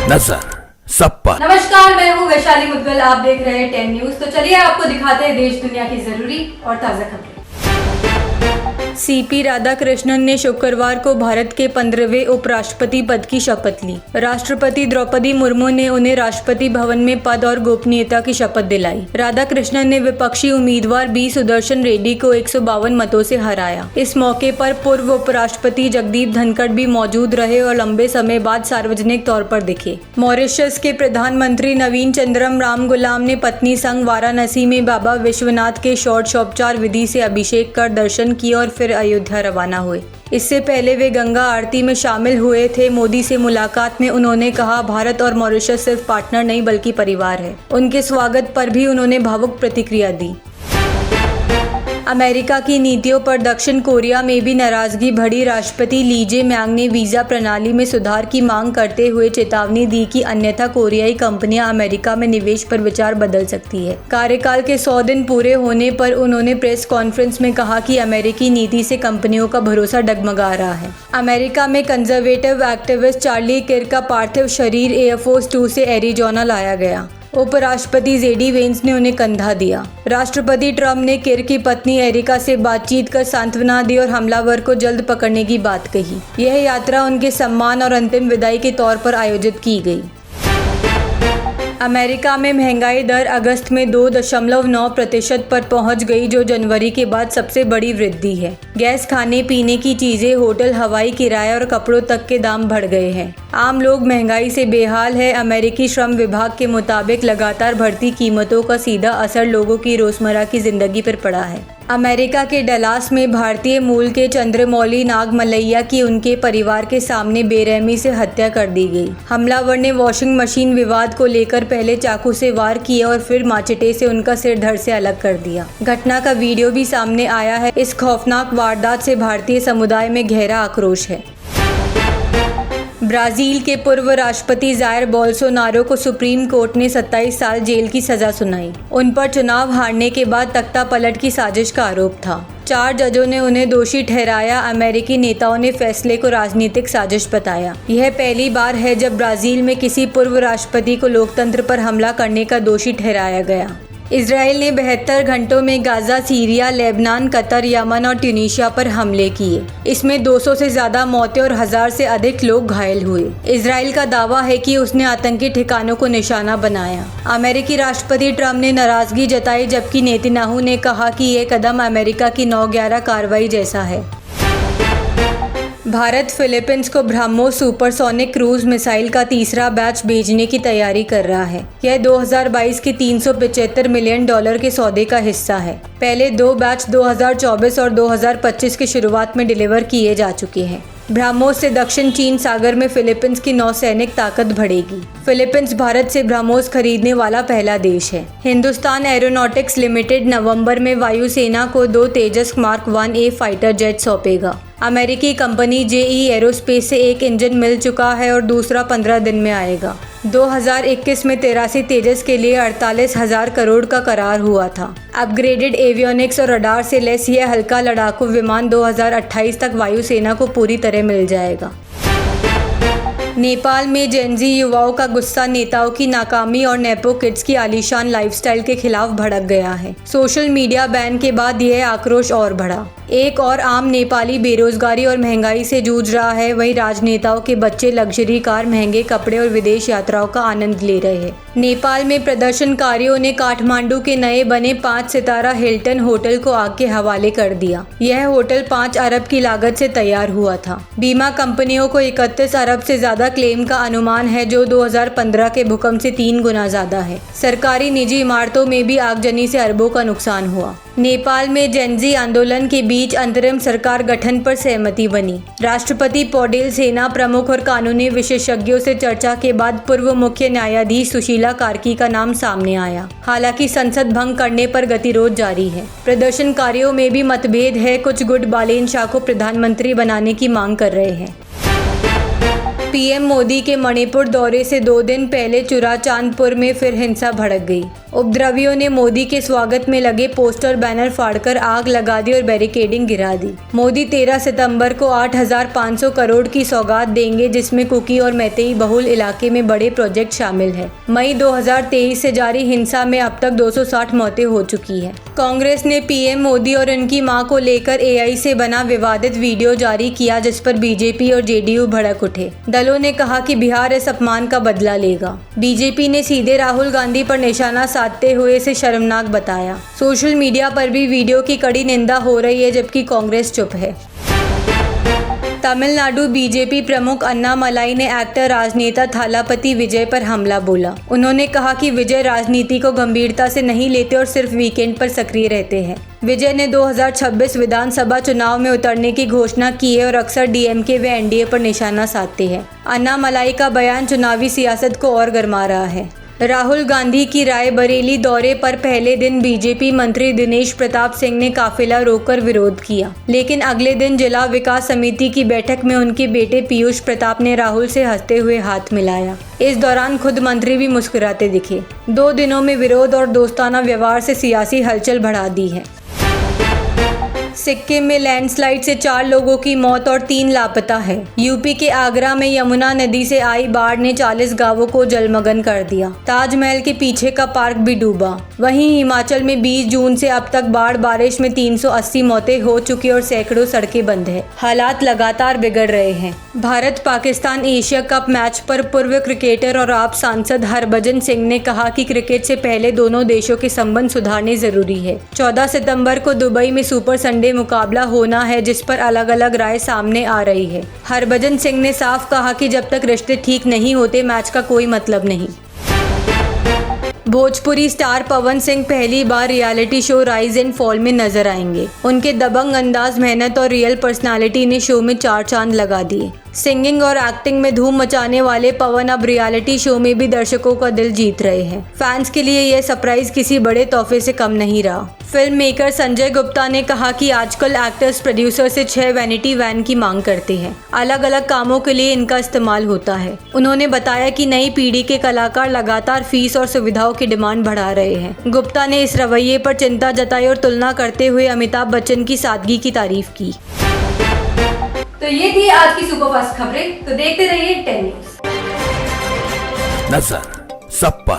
नजर सब पर। नमस्कार, मैं हूँ वैशाली मुद्गल। आप देख रहे हैं 10 न्यूज। तो चलिए आपको दिखाते हैं देश दुनिया की जरूरी और ताज़ा खबरें। सीपी राधाकृष्णन ने शुक्रवार को भारत के 15वें उपराष्ट्रपति पद की शपथ ली। राष्ट्रपति द्रौपदी मुर्मू ने उन्हें राष्ट्रपति भवन में पद और गोपनीयता की शपथ दिलाई। राधाकृष्णन ने विपक्षी उम्मीदवार बी सुदर्शन रेड्डी को 152 मतों से हराया। इस मौके पर पूर्व उपराष्ट्रपति जगदीप धनखड़ भी मौजूद रहे और लंबे समय बाद सार्वजनिक तौर पर दिखे। मॉरिशस के प्रधानमंत्री नवीन चंद्रम रामगुलाम ने पत्नी संग वाराणसी में बाबा विश्वनाथ के षोडशोपचार विधि से अभिषेक कर दर्शन किए और फिर अयोध्या रवाना हुए। इससे पहले वे गंगा आरती में शामिल हुए थे। मोदी से मुलाकात में उन्होंने कहा, भारत और मॉरिशस सिर्फ पार्टनर नहीं बल्कि परिवार है। उनके स्वागत पर भी उन्होंने भावुक प्रतिक्रिया दी। अमेरिका की नीतियों पर दक्षिण कोरिया में भी नाराजगी बढ़ी। राष्ट्रपति ली जे-म्यांग ने वीजा प्रणाली में सुधार की मांग करते हुए चेतावनी दी कि अन्यथा कोरियाई कंपनियां अमेरिका में निवेश पर विचार बदल सकती है। कार्यकाल के 100 दिन पूरे होने पर उन्होंने प्रेस कॉन्फ्रेंस में कहा कि अमेरिकी नीति से कंपनियों का भरोसा डगमगा रहा है। अमेरिका में कंजर्वेटिव एक्टिविस्ट चार्ली किर्क का पार्थिव शरीर एयरफोर्स 2 से एरिजोना लाया गया। उपराष्ट्रपति जेडी वेंस ने उन्हें कंधा दिया। राष्ट्रपति ट्रंप ने किर्क की पत्नी एरिका से बातचीत कर सांत्वना दी और हमलावर को जल्द पकड़ने की बात कही। यह यात्रा उनके सम्मान और अंतिम विदाई के तौर पर आयोजित की गई। अमेरिका में महंगाई दर अगस्त में 2.9% पर पहुंच गई, जो जनवरी के बाद सबसे बड़ी वृद्धि है। गैस, खाने पीने की चीजें, होटल, हवाई किराया और कपड़ों तक के दाम बढ़ गए हैं। आम लोग महंगाई से बेहाल है। अमेरिकी श्रम विभाग के मुताबिक लगातार बढ़ती कीमतों का सीधा असर लोगों की रोजमर्रा की जिंदगी पर पड़ा है। अमेरिका के डलास में भारतीय मूल के चंद्रमौली नागमलैया की उनके परिवार के सामने बेरहमी से हत्या कर दी गई। हमलावर ने वॉशिंग मशीन विवाद को लेकर पहले चाकू से वार किया और फिर माचिटे से उनका सिर धड़ से अलग कर दिया। घटना का वीडियो भी सामने आया है। इस खौफनाक वारदात से भारतीय समुदाय में गहरा आक्रोश है। ब्राजील के पूर्व राष्ट्रपति जायर बोल्सोनारो को सुप्रीम कोर्ट ने 27 साल जेल की सजा सुनाई। उन पर चुनाव हारने के बाद तख्ता पलट की साजिश का आरोप था। 4 जजों ने उन्हें दोषी ठहराया। अमेरिकी नेताओं ने फैसले को राजनीतिक साजिश बताया। यह पहली बार है जब ब्राजील में किसी पूर्व राष्ट्रपति को लोकतंत्र पर हमला करने का दोषी ठहराया गया। इजराइल ने 72 घंटों में Gaza, Syria, Lebanon, Qatar, Yemen और ट्यूनीशिया पर हमले किए। इसमें 200 से ज्यादा मौतें और 1000 से अधिक लोग घायल हुए। इजराइल का दावा है कि उसने आतंकी ठिकानों को निशाना बनाया। अमेरिकी राष्ट्रपति ट्रंप ने नाराजगी जताई, जबकि नेतन्याहू ने कहा कि यह कदम अमेरिका की 9/11 कार्रवाई जैसा है। भारत फिलीपींस को ब्रह्मोस सुपरसोनिक क्रूज मिसाइल का तीसरा बैच भेजने की तैयारी कर रहा है। यह 2022 के $375 मिलियन के सौदे का हिस्सा है। पहले 2 बैच 2024 और 2025 की शुरुआत में डिलीवर किए जा चुके हैं। ब्रह्मोस से दक्षिण चीन सागर में फिलीपींस की नौसैनिक ताकत बढ़ेगी। फिलीपींस भारत से ब्रह्मोस खरीदने वाला पहला देश है। हिंदुस्तान एरोनॉटिक्स लिमिटेड नवंबर में वायुसेना को 2 तेजस मार्क 1A फाइटर जेट सौंपेगा। अमेरिकी कंपनी जेई एरोस्पेस से एक इंजन मिल चुका है और दूसरा 15 दिन में आएगा। 2021 में 83 तेजस के लिए 48,000 करोड़ का करार हुआ था। अपग्रेडेड एवियोनिक्स और रडार से लैस यह हल्का लड़ाकू विमान 2028 तक वायुसेना को पूरी तरह मिल जाएगा। नेपाल में जेनजी युवाओं का गुस्सा नेताओं की नाकामी और नेपो किड्स की आलीशान लाइफस्टाइल के खिलाफ भड़क गया है। सोशल मीडिया बैन के बाद यह आक्रोश और बढ़ा। एक और आम नेपाली बेरोजगारी और महंगाई से जूझ रहा है, वहीं राजनेताओं के बच्चे लग्जरी कार, महंगे कपड़े और विदेश यात्राओं का आनंद ले रहे हैं। नेपाल में प्रदर्शनकारियों ने काठमांडू के नए बने 5 सितारा हिल्टन होटल को आग के हवाले कर दिया। यह होटल 5 अरब की लागत से तैयार हुआ था। बीमा कंपनियों को 31 अरब से ज्यादा क्लेम का अनुमान है, जो 2015 के भूकंप से 3 गुना ज्यादा है। सरकारी निजी इमारतों में भी आगजनी से अरबों का नुकसान हुआ। नेपाल में जेनजी आंदोलन के बीच अंतरिम सरकार गठन पर सहमति बनी। राष्ट्रपति पौडेल सेना प्रमुख और कानूनी विशेषज्ञों से चर्चा के बाद पूर्व मुख्य न्यायाधीश सुशीला कार्की का नाम सामने आया। हालांकि संसद भंग करने पर गतिरोध जारी है। प्रदर्शनकारियों में भी मतभेद है। कुछ गुट बालेन शाह को प्रधानमंत्री बनाने की मांग कर रहे हैं। पीएम मोदी के मणिपुर दौरे से 2 दिन पहले चुराचांदपुर में फिर हिंसा भड़क गई। उपद्रवियों ने मोदी के स्वागत में लगे पोस्टर बैनर फाड़कर आग लगा दी और बैरिकेडिंग गिरा दी। मोदी 13 सितंबर को 8,500 करोड़ की सौगात देंगे, जिसमें कुकी और मैतेई बहुल इलाके में बड़े प्रोजेक्ट शामिल है। मई 2023 से जारी हिंसा में अब तक 260 मौतें हो चुकी है। कांग्रेस ने पीएम मोदी और उनकी मां को लेकर एआई से बना विवादित वीडियो जारी किया, जिस पर बीजेपी और जेडीयू भड़क उठे। दलों ने कहा कि बिहार इस अपमान का बदला लेगा। बीजेपी ने सीधे राहुल गांधी पर निशाना साधते हुए इसे शर्मनाक बताया। सोशल मीडिया पर भी वीडियो की कड़ी निंदा हो रही है, जबकि कांग्रेस चुप है। तमिलनाडु बीजेपी प्रमुख अन्नामलाई ने एक्टर राजनेता थालापति विजय पर हमला बोला। उन्होंने कहा कि विजय राजनीति को गंभीरता से नहीं लेते और सिर्फ वीकेंड पर सक्रिय रहते हैं। विजय ने 2026 विधानसभा चुनाव में उतरने की घोषणा की है और अक्सर डीएमके व एनडीए पर निशाना साधते हैं। अन्नामलाई का बयान चुनावी सियासत को और गरमा रहा है। राहुल गांधी की रायबरेली दौरे पर पहले दिन बीजेपी मंत्री दिनेश प्रताप सिंह ने काफिला रोककर विरोध किया, लेकिन अगले दिन जिला विकास समिति की बैठक में उनके बेटे पीयूष प्रताप ने राहुल से हंसते हुए हाथ मिलाया। इस दौरान खुद मंत्री भी मुस्कुराते दिखे। 2 दिनों में विरोध और दोस्ताना व्यवहार से सियासी हलचल बढ़ा दी है। सिक्किम में लैंडस्लाइड से 4 लोगों की मौत और 3 लापता है। यूपी के आगरा में यमुना नदी से आई बाढ़ ने 40 गांवों को जलमग्न कर दिया। ताजमहल के पीछे का पार्क भी डूबा। वहीं हिमाचल में 20 जून से अब तक बाढ़ बारिश में 380 मौतें हो चुकी और सैकड़ों सड़कें बंद है। हालात लगातार बिगड़ रहे हैं। Bharat Pakistan Asia cup match पर पूर्व क्रिकेटर और आप सांसद हरभजन सिंह ने कहा कि क्रिकेट से पहले दोनों देशों के संबंध सुधारने जरूरी है। 14 सितंबर को दुबई में सुपर संडे मुकाबला होना है, जिस पर अलग अलग राय सामने आ रही है। हरभजन सिंह ने साफ कहा कि जब तक रिश्ते ठीक नहीं होते मैच का कोई मतलब नहीं। भोजपुरी स्टार पवन सिंह पहली बार reality show rise and fall में नजर आएंगे। उनके दबंग अंदाज, मेहनत और रियल पर्सनालिटी ने शो में 4 चांद लगा दिए। सिंगिंग और एक्टिंग में धूम मचाने वाले पवन अब रियलिटी शो में भी दर्शकों का दिल जीत रहे हैं। फैंस के लिए यह सरप्राइज किसी बड़े तोहफे से कम नहीं रहा। फिल्म मेकर संजय गुप्ता ने कहा कि आजकल एक्टर्स प्रोड्यूसर से 6 वैनिटी वैन की मांग करते हैं। अलग अलग कामों के लिए इनका इस्तेमाल होता है। उन्होंने बताया कि नई पीढ़ी के कलाकार लगातार फीस और सुविधाओं की डिमांड बढ़ा रहे हैं। गुप्ता ने इस रवैये पर चिंता जताई और तुलना करते हुए अमिताभ बच्चन की सादगी की तारीफ की। तो ये थी आज की सुपरफास्ट खबरें। तो देखते रहिए 10 न्यूज़। नजर सब पर।